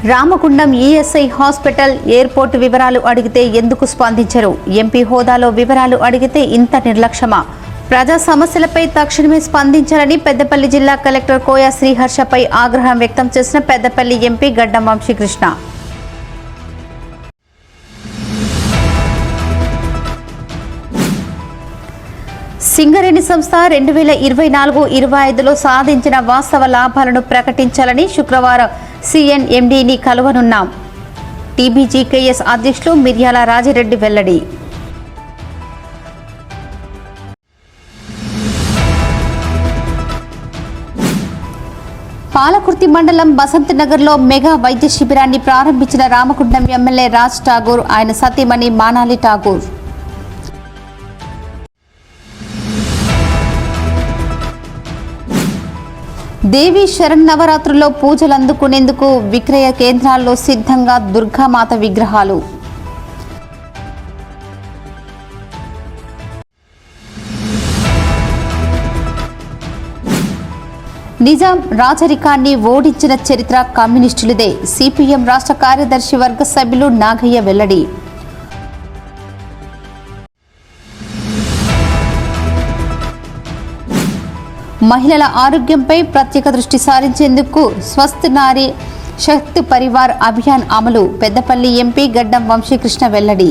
Ramagundam ESI hospital airport వివరాలు అడిగితే ఎందుకు స్పందించరు? ఎంపీ హోదాలో వివరాలు అడిగితే ఇంత నిర్లక్ష్యమా? ప్రజా సమస్యలపై తక్షణమే స్పందించాలని పెద్దపల్లి జిల్లా కలెక్టర్ కోయ శ్రీహర్షపై ఆగ్రహం వ్యక్తం చేసిన పెద్దపల్లి ఎంపీ గడ్డం వంశీకృష్ణ. సింగరేణి సంస్థ 2024-25లో సాధించిన వాస్తవ లాభాలను ప్రకటించాలని శుక్రవారం సిఎన్ఎండిని కలవనున్నాం. టీబీజీకేఎస్ అధ్యక్షులు మిర్యాల రాజిరెడ్డి వెల్లడి. పాలకుర్తి మండలం బసంత్ నగర్లో మెగా వైద్య శిబిరాన్ని ప్రారంభించిన రామగుండం ఎమ్మెల్యే రాజ్ ఠాగూర్, ఆయన సతీమణి మానాలి ఠాగూర్. దేవి శరన్నవరాత్రుల్లో పూజలు అందుకునేందుకు విక్రయ కేంద్రాల్లో సిద్ధంగా దుర్గామాత విగ్రహాలు. నిజాం రాజరికాన్ని ఓడించిన చరిత్ర కమ్యూనిస్టులదే, సిపిఎం రాష్ట్ర కార్యదర్శి వర్గ సభ్యులు నాగయ్య వెల్లడి. మహిళల ఆరోగ్యంపై ప్రత్యేక దృష్టి సారించేందుకు స్వస్థ్ నారీ శక్తి పరివార్ అభియాన్ అమలు. పెద్దపల్లి ఎంపీ గడ్డం వంశీకృష్ణ వెల్లడి.